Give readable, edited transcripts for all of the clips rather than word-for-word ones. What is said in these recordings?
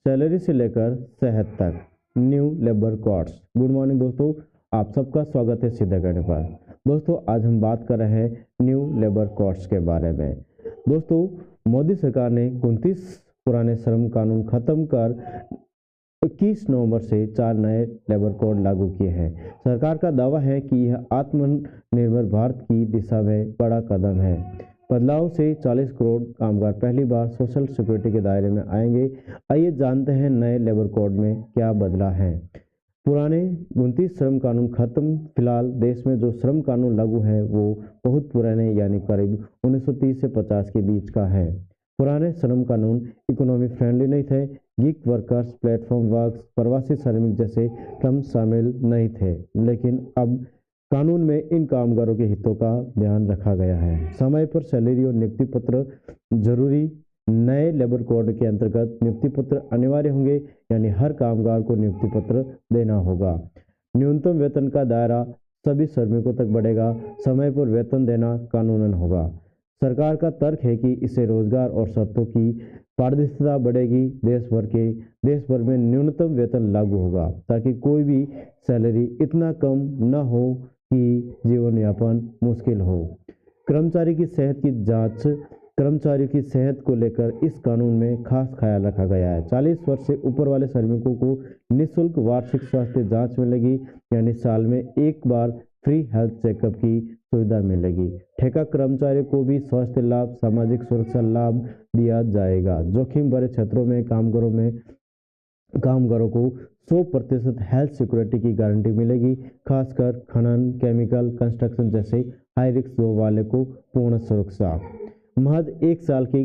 Salary से लेकर सेहत तक, new labour codes. Good morning दोस्तों, आप सबका स्वागत है सीधे करने पर। दोस्तों आज हम बात कर रहे हैं न्यू लेबर कोड्स के बारे में। दोस्तों मोदी सरकार ने 29 पुराने श्रम कानून खत्म कर 21 नवंबर से 4 नए लेबर कोड लागू किए हैं। सरकार का दावा है कि यह आत्मनिर्भर भारत की दिशा में बड़ा कदम है। बदलाव से 40 करोड़ कामगार पहली बार सोशल सिक्योरिटी के दायरे में आएंगे। आइए जानते हैं नए लेबर कोड में क्या बदला है। पुराने 29 श्रम कानून खत्म। फिलहाल देश में जो श्रम कानून लागू है वो बहुत पुराने यानी करीब 1930 से 50 के बीच का है। पुराने श्रम कानून इकोनॉमी फ्रेंडली नहीं थे। गिग वर्कर्स, प्लेटफॉर्म वर्क्स, प्रवासी श्रमिक जैसे टर्म शामिल नहीं थे, लेकिन अब कानून में इन कामगारों के हितों का ध्यान रखा गया है। समय पर सैलरी और नियुक्ति पत्र जरूरी। नए लेबर कोड के अंतर्गत नियुक्ति पत्र अनिवार्य होंगे, यानी हर कामगार को नियुक्ति पत्र देना होगा। न्यूनतम वेतन का दायरा सभी श्रमिकों तक बढ़ेगा। समय पर वेतन देना कानूनन होगा। सरकार का तर्क है कि इससे रोजगार और शर्तों की पारदर्शिता बढ़ेगी। देश भर में न्यूनतम वेतन लागू होगा ताकि कोई भी सैलरी इतना कम न हो कि जीवन यापन मुश्किल हो। कर्मचारी की सेहत की जांच। कर्मचारियों की सेहत को लेकर इस कानून में खास ख्याल रखा गया है। 40 वर्ष से ऊपर वाले श्रमिकों को निःशुल्क वार्षिक स्वास्थ्य जांच मिलेगी, यानी साल में एक बार फ्री हेल्थ चेकअप की सुविधा मिलेगी। ठेका कर्मचारियों को भी स्वास्थ्य लाभ, सामाजिक सुरक्षा लाभ दिया जाएगा। जोखिम भरे क्षेत्रों में कामगारों को 100% हेल्थ सिक्योरिटी की गारंटी मिलेगी। खासकर खनन, केमिकल, कंस्ट्रक्शन जैसे हाई रिस्क जॉब वाले को पूर्ण सुरक्षा। महज 1 साल की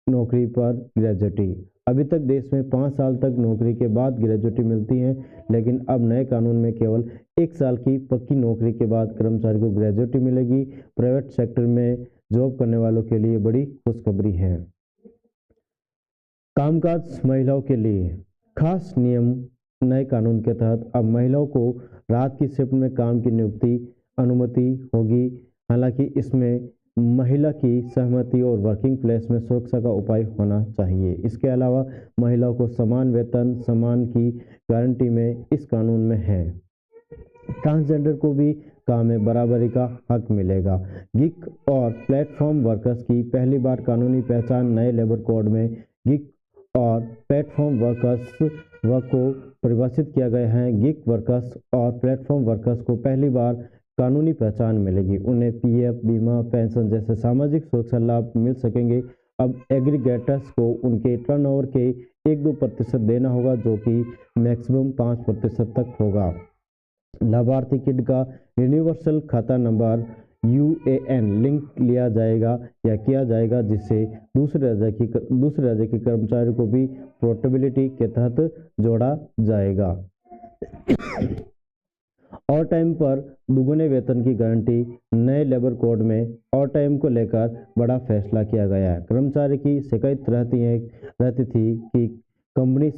नौकरी पर ग्रेजुएटी। अभी तक देश में 5 साल तक नौकरी के बाद ग्रेजुएटी मिलती है, लेकिन अब नए कानून में केवल 1 साल की पक्की नौकरी के बाद कर्मचारी को ग्रेजुएटी मिलेगी। प्राइवेट सेक्टर में जॉब करने वालों के लिए बड़ी खुशखबरी है। कामकाज महिलाओं के लिए खास नियम। नए कानून के तहत अब महिलाओं को रात की शिफ्ट में काम की अनुमति होगी। हालांकि इसमें महिला की सहमति और वर्किंग प्लेस में सुरक्षा का उपाय होना चाहिए। इसके अलावा महिलाओं को समान वेतन समान की गारंटी में इस कानून में है। ट्रांसजेंडर को भी काम में बराबरी का हक मिलेगा। गिग और प्लेटफॉर्म वर्कर्स की पहली बार कानूनी पहचान। नए लेबर कोड में गिग और प्लेटफॉर्म वर्कर्स को परिभाषित किया गया है। गिग वर्कर्स और प्लेटफॉर्म वर्कर्स को पहली बार कानूनी पहचान मिलेगी। उन्हें पीएफ, बीमा, पेंशन जैसे सामाजिक सुरक्षा लाभ मिल सकेंगे। अब एग्रीगेटर्स को उनके टर्नओवर के 1-2% देना होगा, जो कि मैक्सिमम 5% तक होगा। लाभार्थी किड का यूनिवर्सल खाता नंबर यूएएन लिंक लिया जाएगा या किया जाएगा, जिससे दूसरे राज्य के कर्मचारियों को भी पोर्टेबिलिटी के तहत जोड़ा जाएगा। और टाइम पर दुगुने वेतन की गारंटी। नए लेबर कोड में और टाइम को लेकर बड़ा फैसला किया गया है। कर्मचारी की शिकायत रहती थी कि कंपनी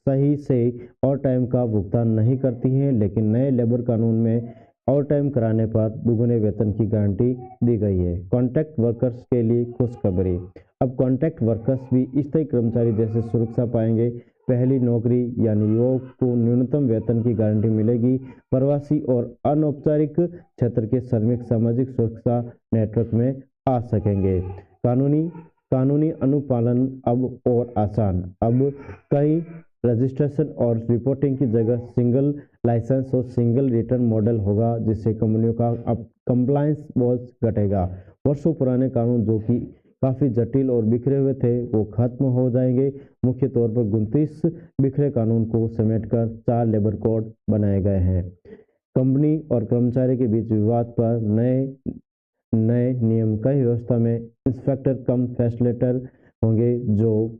सही से और टाइम का भुगतान नहीं करती है, लेकिन नए लेबर कानून में और टाइम कराने पर दुगुने वेतन की गारंटी दी गई है। कॉन्ट्रैक्ट वर्कर्स के लिए खुशखबरी। अब कॉन्ट्रैक्ट वर्कर्स भी स्थायी कर्मचारी जैसे सुरक्षा पाएंगे। पहली नौकरी यानी युवक को न्यूनतम वेतन की गारंटी मिलेगी। प्रवासी और अनौपचारिक क्षेत्र के श्रमिक सामाजिक सुरक्षा नेटवर्क में आ सकेंगे। कानूनी अनुपालन अब और आसान। अब कई रजिस्ट्रेशन और रिपोर्टिंग की जगह सिंगल लाइसेंस और सिंगल रिटर्न मॉडल होगा, जिससे कंपनियों का अब कंप्लायंस बोझ घटेगा। वर्षों पुराने कानून जो कि काफ़ी जटिल और बिखरे हुए थे वो खत्म हो जाएंगे। मुख्य तौर पर 29 बिखरे कानून को समेटकर 4 लेबर कोड बनाए गए हैं। कंपनी और कर्मचारी के बीच विवाद पर नए नियम। कई व्यवस्था में इंस्पेक्टर कम फैसिलिटेटर होंगे, जो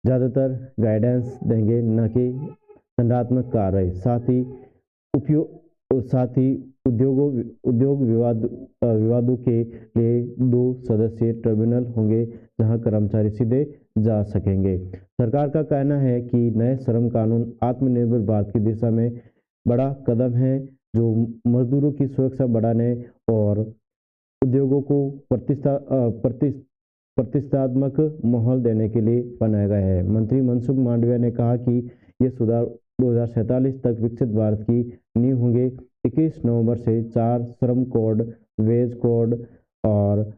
ज़्यादातर गाइडेंस देंगे, न कि दंडात्मक कार्रवाई। साथ ही उद्योग विवादों के लिए 2 सदस्यीय ट्रिब्यूनल होंगे, जहां कर्मचारी सीधे जा सकेंगे। सरकार का कहना है कि नए श्रम कानून आत्मनिर्भर भारत की दिशा में बड़ा कदम है, जो मजदूरों की सुरक्षा बढ़ाने और उद्योगों को प्रतिष्ठात्मक माहौल देने के लिए बनाए गए हैं। मंत्री मनसुख मांडविया ने कहा कि ये सुधार 2047 तक विकसित भारत की नींव होंगे। 21 नवंबर से 4 श्रम कोड, वेज कोड और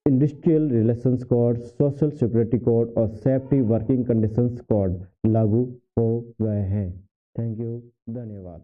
industrial relations code, social security code और सेफ्टी वर्किंग कंडीशंस कोड लागू हो गए हैं। थैंक यू, धन्यवाद।